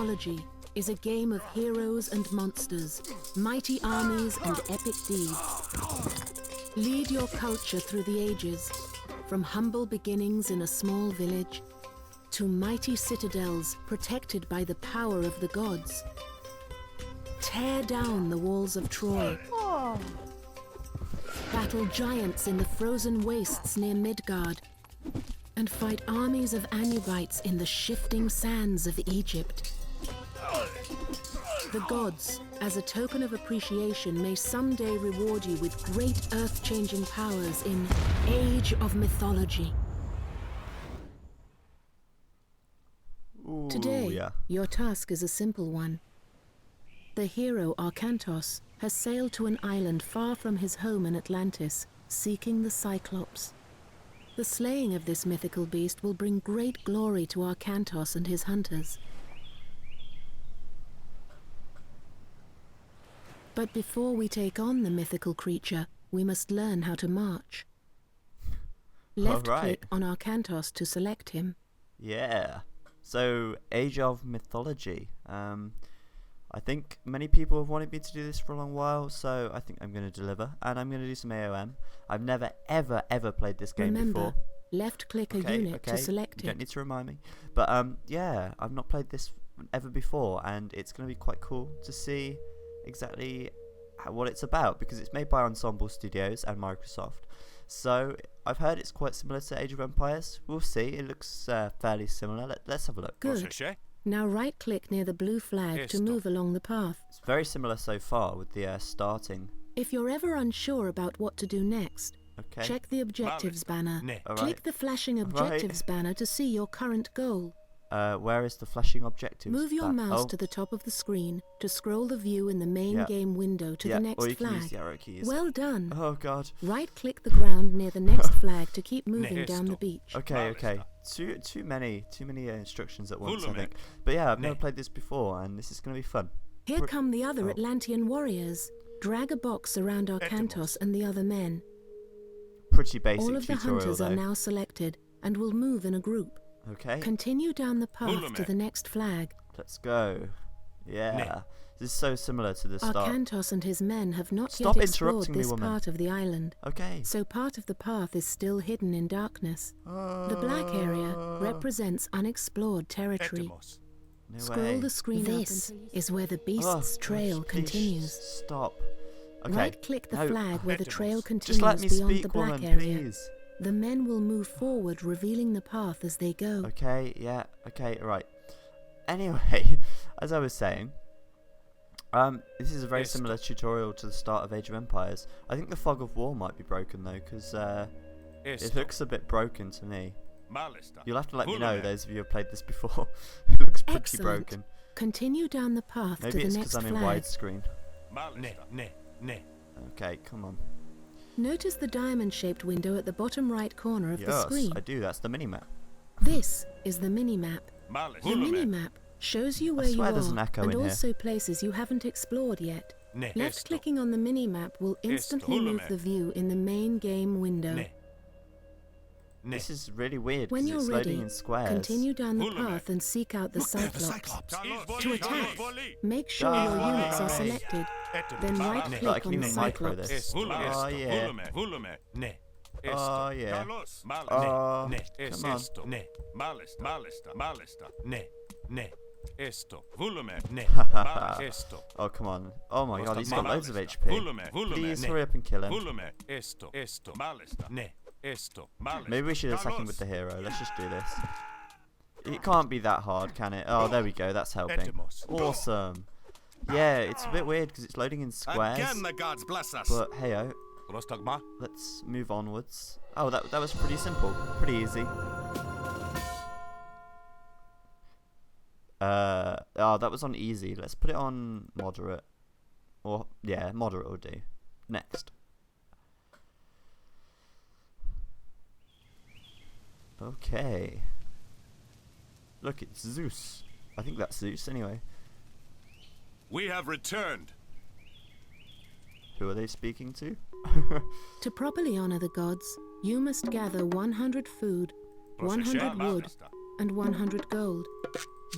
Mythology is a game of heroes and monsters, mighty armies and epic deeds. Lead your culture through the ages, from humble beginnings in a small village to mighty citadels protected by the power of the gods. Tear down the walls of Troy. Battle giants in the frozen wastes near Midgard, and fight armies of Anubites in the shifting sands of Egypt. The gods, as a token of appreciation, may someday reward you with great earth-changing powers in Age of Mythology. Ooh, Today, your task is a simple one. The hero Arkantos has sailed to an island far from his home in Atlantis, seeking the Cyclops. The slaying of this mythical beast will bring great glory to Arkantos and his hunters. But before we take on the mythical creature, we must learn how to march. Left-click on Arkantos to select him. Yeah. So, Age of Mythology. I think many people have wanted me to do this for a long while, so I think I'm going to deliver. And I'm going to do some AoM. I've never, ever played this game before. Left-click a unit to select it. You don't need to remind me. But, yeah, I've not played this ever before, and it's going to be quite cool to see exactly what it's about, because it's made by Ensemble Studios and Microsoft. So, I've heard it's quite similar to Age of Empires. We'll see. It looks fairly similar. Let's have a look. Good. Now right-click near the blue flag to move along the path. It's very similar so far with the starting. If you're ever unsure about what to do next, check the Objectives banner. Click the flashing Objectives banner to see your current goal. Where is the flashing Objectives? Move your mouse to the top of the screen to scroll the view in the main game window to the next or you flag. Can use the arrow keys. Well done. Oh god. Right-click the ground near the next flag to keep moving down the beach. Okay. Too many instructions at once, I think. But yeah, I've never played this before, and this is going to be fun. Here come the other Atlantean warriors. Drag a box around Arkantos and the other men. Pretty basic All of the tutorial, hunters though. are now selected and will move in a group. Okay. Continue down the path to the next flag. Let's go. Yeah. This is so similar to the start. Arkantos and his men have not yet explored this part of the island. Okay. So part of the path is still hidden in darkness. The black area represents unexplored territory. Scroll the screen up. This is where the beast's trail continues. Stop. Okay. Right-click the flag where the trail continues Just let me beyond speak, the black woman, area. please. The men will move forward, revealing the path as they go. Okay, yeah, okay, right. Anyway, as I was saying, this is a very similar tutorial to the start of Age of Empires. I think the fog of war might be broken though, because it looks a bit broken to me. You'll have to let me know, those of you who have played this before. It looks pretty broken. Continue down the path to the next flag. Maybe it's because I'm in widescreen. Okay, come on. Notice the diamond-shaped window at the bottom right corner of the screen. Yes, I do. That's the mini-map. This is the mini-map. The mini-map shows you where you are and also places you haven't explored yet. Left-clicking on the mini-map will instantly move the view in the main game window. This is really weird when because you're it's ready, loading in squares. Continue down the path and seek out the Cyclops. To attack, make sure your units are selected. Then right-click on the Cyclops. Oh yeah. Oh yeah. Oh come on. Oh my god, he's got loads of HP. Please hurry up and kill him. Maybe we should attack him with the hero. Let's just do this. It can't be that hard, can it? Oh, there we go. That's helping. Awesome. Yeah, it's a bit weird because it's loading in squares. Again, the gods bless us. But hey-oh. Let's move onwards. Oh, that was pretty simple. Pretty easy. Oh, that was on easy. Let's put it on moderate. Or, yeah, moderate will do. Next. Okay. Look, it's Zeus. I think that's Zeus anyway. We have returned. Who are they speaking to? To properly honor the gods, you must gather 100 food, 100 wood, and 100 gold.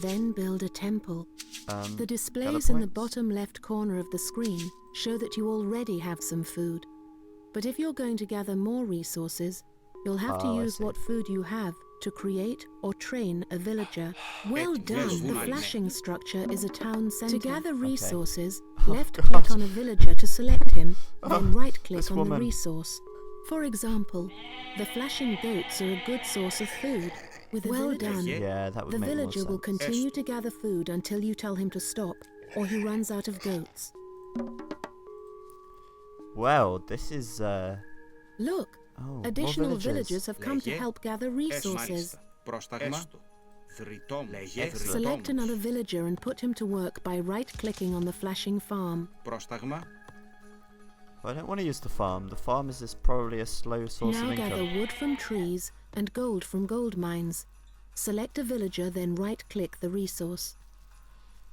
Then build a temple. The displays colour in the points? bottom left corner of the screen show that you already have some food. But if you're going to gather more resources, you'll have to Oh, I use see. what food you have to create or train a villager. Well done! The flashing structure is a town center. To gather resources, left-click on a villager to select him, then right-click this on the woman. resource. For example, the flashing goats are a good source of food. Well done! Yeah, that would The make more villager will sense. continue to gather food until you tell him to stop, or he runs out of goats. Well, this is Look! more Additional villagers have come to Λέγε. help gather resources. Πρόσταγμα. Λέγε. Select another villager and put him to work by right-clicking on the flashing farm. Πρόσταγμα. I don't want to use the farm. The farm is probably a slow source Now of gather income. wood from trees and gold from gold mines. Select a villager, then right-click the resource.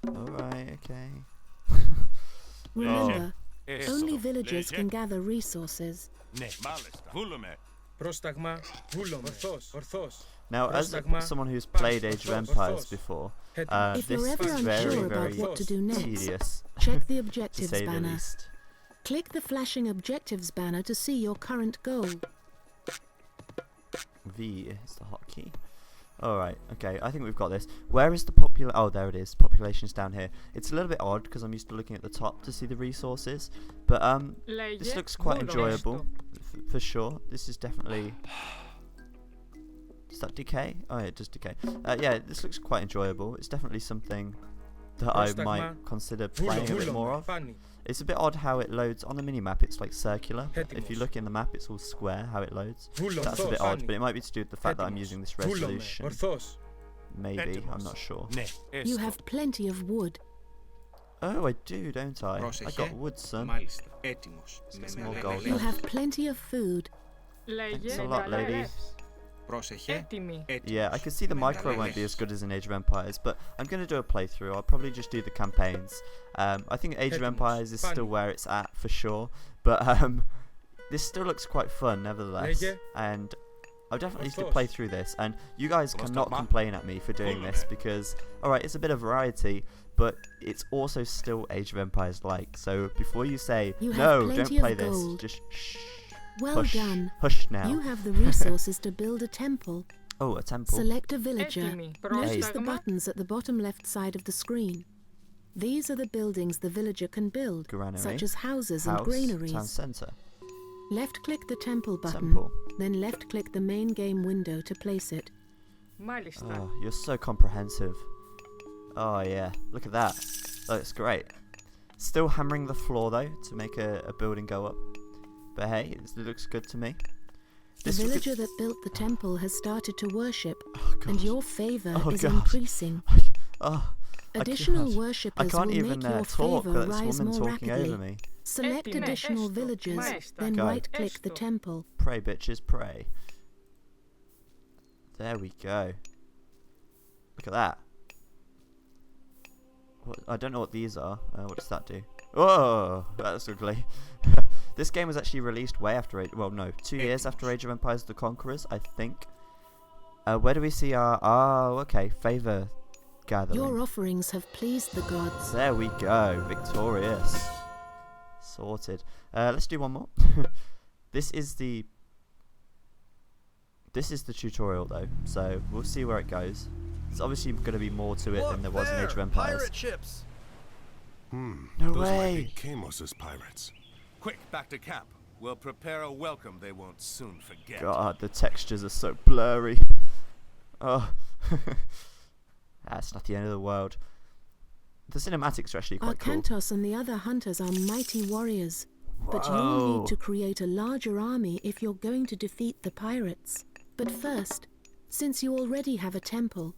Alright, okay. Remember, Eso. only villagers Λέγε. can gather resources. Ναι, μάλιστα. Βούλουμε. Πρόσταγμα. Βούλομαι. Ορθώς. Now, as Πρόσταγμα. someone who's played Age of Empires Ορθώς. before, If this you're ever is unsure very, about very what to do next, tedious, check the to objectives say the banner. least. Click the flashing objectives banner to see your current goal. V is the hotkey. Alright, okay, I think we've got this. Where is the oh, there it is. Population's down here. It's a little bit odd because I'm used to looking at the top to see the resources. But this looks quite enjoyable, for sure. This is definitely... Does that decay? Oh yeah, it does decay. Yeah, this looks quite enjoyable. It's definitely something that I might consider playing a bit more of. It's a bit odd how it loads on the minimap. It's like circular. If you look in the map, it's all square how it loads. That's a bit odd, but it might be to do with the fact that I'm using this resolution. Maybe, I'm not sure. Ναι, You έστω. have plenty of wood. Oh, I do, don't I? I Πρόσεχε. got wood, son. Μάλιστα. Έτοιμος. get Με some more μεγάλη gold. You ελέγχη. have plenty of food. Thanks a lot, lady. Πρόσεχε. Έτοιμη. Yeah, I can see the micro won't be as good as in Age of Empires, but I'm going to do a playthrough. I'll probably just do the campaigns. I think Age of Empires is still where it's at for sure, but this still looks quite fun nevertheless, and I'll definitely still play through this, and you guys cannot complain at me for doing this because, alright, it's a bit of variety, but it's also still Age of Empires like, so before you say, You have no, plenty don't of play this, gold. just shh. Well Hush. done. Hush now. You have the resources to build a temple. Oh, a temple. Select a villager. Έτοιμη. Notice the Πρόσταγμα. buttons at the bottom left side of the screen. These are the buildings the villager can build, Granary. such as houses and House, granaries. town centre. Left-click the temple button, Temple. then left-click the main game window to place it. Μάλιστα. Oh, you're so comprehensive. Oh yeah, look at that. That looks great. Still hammering the floor though to make a building go up. But hey, it looks good to me. The This villager that built the temple has started to worship, Oh, and God. your favor Oh, is God. increasing. Oh, Additional I worshippers can't will even make your talk. favor Got this rise woman more talking rapidly. over me. Select Έτοιμε, additional έστω, villagers, μάλιστα. then Go. right-click the Έστω. temple. Pray, bitches, pray. There we go. Look at that. What, I don't know what these are. What does that do? Oh, that's ugly. This game was actually released way after Age. Well, no, 2 years after Age of Empires: The Conquerors, I think. Where do we see our? Oh, okay, favor gathering. Your offerings have pleased the gods. There we go, victorious. Sorted. Let's do one more. This is the tutorial though, so we'll see where it goes. There's obviously going to be more to it than there was in Age of Empires. Pirate ships. No Those way. might be Camos's pirates. Quick, back to camp. We'll prepare a welcome they won't soon forget. God, the textures are so blurry. Oh, that's not the end of the world. The cinematics are actually quite cool. Arcantos and the other hunters are mighty warriors, but you'll Whoa. need to create a larger army if you're going to defeat the pirates. But first, since you already have a temple,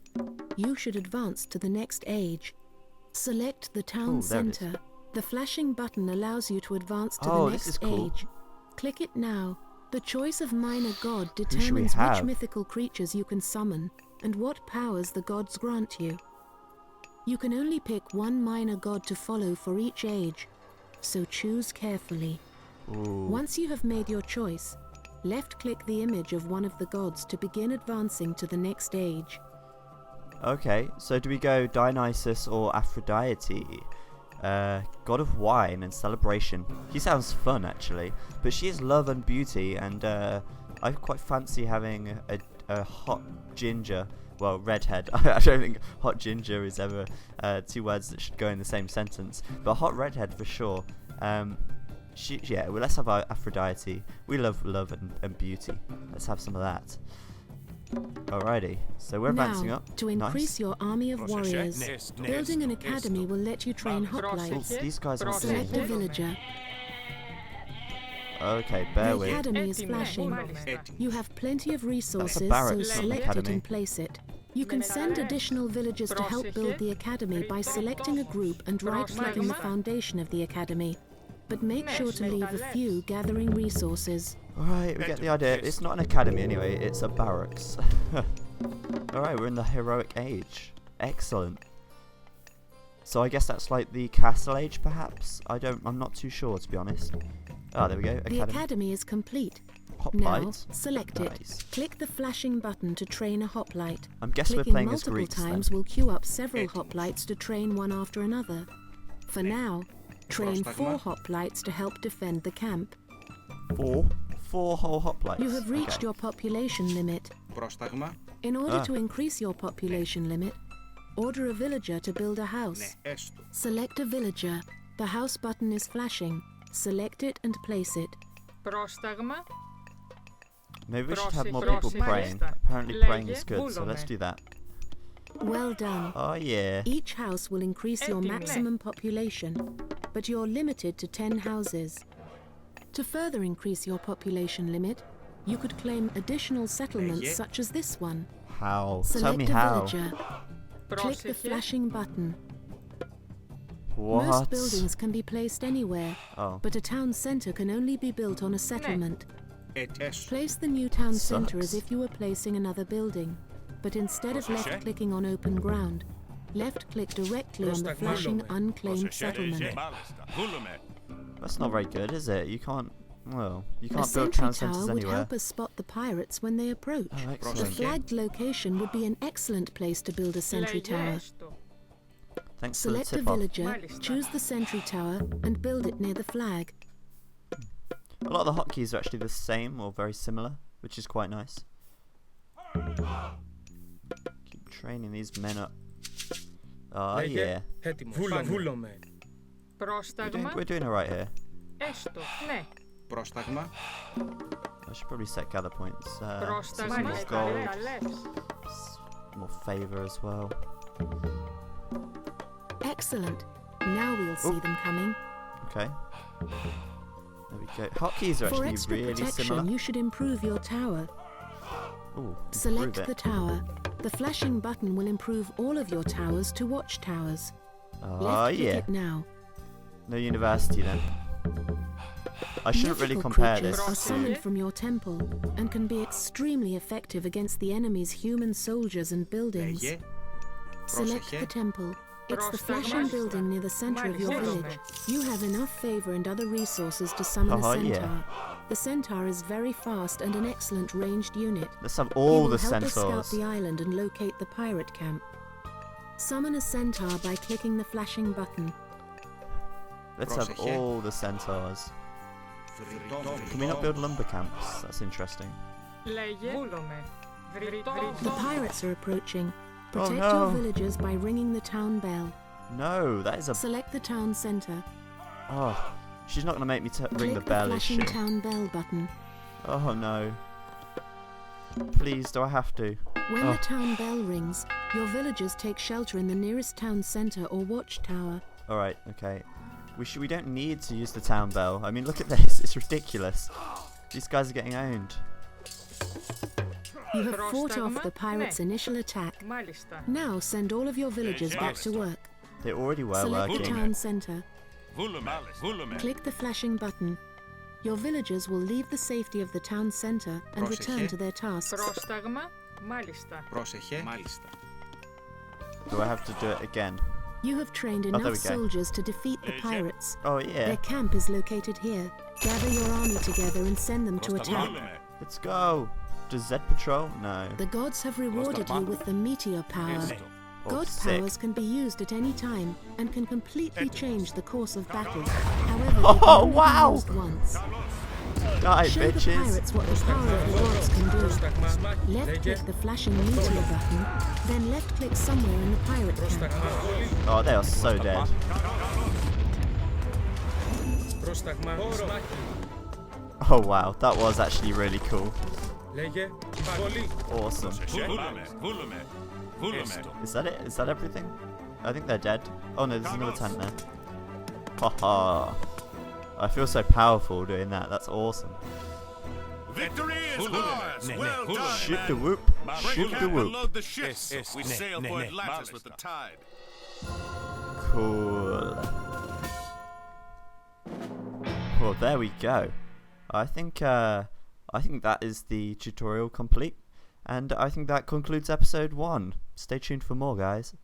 you should advance to the next age. Select the town Ooh, there it is. center. The flashing button allows you to advance to Oh, the this next is cool. age. Click it now. The choice of minor god should we determines have? which mythical creatures you can summon and what powers the gods grant you. You can only pick one minor god to follow for each age, so choose carefully. Ooh. Once you have made your choice, left-click the image of one of the gods to begin advancing to the next age. Okay, so do we go Dionysus or Aphrodite? God of wine and celebration. He sounds fun actually, but she is love and beauty, and I quite fancy having a hot ginger. Well, redhead. I don't think hot ginger is ever two words that should go in the same sentence, but hot redhead for sure. Yeah, well, let's have our Aphrodite. We love love and beauty. Let's have some of that. Alrighty, so we're advancing Now, up. to increase your army of warriors, building an academy will let you train hoplites. Oh, these guys are Select a villager. Okay, bear The with. academy is flashing. Έτοιμος. You have plenty of resources, barracks, so not an select it academy. and place it. You can send additional villagers to help build the academy by selecting a group and right-clicking the foundation of the academy. But make sure to leave a few gathering resources. Alright, we get the idea. It's not an academy anyway, it's a barracks. Alright, we're in the heroic age. Excellent. So I guess that's like the castle age perhaps? I'm not too sure to be honest. Ah, there we go, The academy is complete. Now, Hoplite. select Nice. it. Click the flashing button to train a hoplite. I guess we're Clicking playing as multiple Greeks times then. will queue up several hoplites to train one after another. For now, train 4 hoplites to help defend the camp. Four whole hoplites. You have reached Okay. your population limit. Πρόσταγμα. In order Ah. to increase your population limit, order a villager to build a house. Ναι, έστω. Select a villager. The house button is flashing. Select it and place it. Πρόσταγμα. Maybe we should have more Πρόσεχε, people praying. πρόσεχε. Apparently praying is good, so Λέγε, let's do that. Well done. Oh yeah. Each house will increase your Έτοιμοι. maximum population, but you're limited to 10 houses. To further increase your population limit, you could claim additional settlements Λέγε. such as this one. How? Tell Select me a how. villager. Click the Πρόσεχε. flashing button. What? Most buildings can be placed anywhere, Oh. but a town centre can only be built on a settlement. Έστω. Place the new town centre as Sucks. if you were placing another building, but instead of Πρόσεχε. left-clicking on open ground, left-click directly on the Πρόσταγμα. flashing unclaimed Πρόσεχε. settlement. Μάλιστα. Βούλομαι. That's not very good, is it? You can't. Well, you A can't build sentry town tower centers would anywhere. help us spot the pirates when they approach. Oh, The excellent. flagged location would be an excellent place to build a sentry Λέγε tower. έστω. Thanks for the Select a tip off. villager, Μάλιστα. choose the sentry tower, and build it near the flag. A lot of the hotkeys are actually the same or very similar, which is quite nice. Keep training these men up. Oh Λέγε. yeah. Έτοιμος. Πρόσταγμα. Βούλομαι. We're doing alright here. Έστω. Ναι. Πρόσταγμα. I should probably set gather points. Some Πρόσταγμα. more Μάλιστα. gold, Καλές. more favor as well. Excellent. Now we'll see them coming. Okay. There we go. Hotkeys are For actually extra really protection, similar. you should improve your tower. Ooh, Select improve the it. tower. The flashing button will improve all of your towers to watchtowers. Oh Left-click yeah. it now. No university then. I shouldn't really Mythical compare creatures this are to. summoned from your temple and can be extremely effective against the enemy's human soldiers and buildings. Λέγε. Select Πρόσεχε. the temple. It's the Πρόσεχε. flashing building near the center of your Μάλιστα. village. You have enough favor and other resources to summon a Oh, yeah. centaur. The centaur is very fast and an excellent ranged unit. Let's have He all will the help us scout centaurs. the island and locate the pirate camp. Summon a centaur by clicking the flashing button. Let's have Πρόσεχε. all the centaurs. Can we not build lumber camps? That's interesting. Λέγε. Βούλομαι. The pirates are approaching. Oh, Protect no. your villagers by ringing the town bell. No, that is a. Select the town center. Oh, she's not gonna make me ring Click the bell, is flashing she? town bell button. Oh no. Please, do I have to? When Oh. the town bell rings, your villagers take shelter in the nearest town center or watchtower. All right, okay. We don't need to use the town bell. I mean, look at this. It's ridiculous. These guys are getting owned. You have fought off Πρόσταγμα. the pirates' Ναι. initial attack. Μάλιστα. Now send all of your villagers back to work. They already were Select the working. town center. Βούλομαι. Βούλομαι. Click the flashing button. Your villagers will leave the safety of the town center and Πρόσεχε. return to their tasks. Πρόσταγμα. Μάλιστα. Πρόσεχε. Μάλιστα. Do I have to do it again? You have trained there enough we go. soldiers to defeat the pirates. Oh Their yeah. camp is located here. Gather your army together and send them to attack. Βούλομαι. Let's go. Does Z patrol? No. The gods have rewarded you with the meteor power. Έστω. Oh, God sick. powers can be used at any time and can completely change the course of battle. However, they Oh, can only be wow. used once. Die, Show the bitches. pirates what the power of the gods can do. Left-click the flashing meteor button, then left-click somewhere in the pirate camp. Oh, they are so dead. Πρόσταγμα σμάκι. Oh wow, that was actually really cool. Λέγε πολύ. Awesome. Is that it? Is that everything? I think they're dead. Oh no, there's another tent there. Haha. I feel so powerful doing that. That's awesome. Victory is ours! Well done, Shoot the men. whoop. Shoot the whoop. Load the ships. We sail for Atlantis with the tide. Cool. Well, there we go. I think that is the tutorial complete, and I think that concludes episode 1. Stay tuned for more, guys.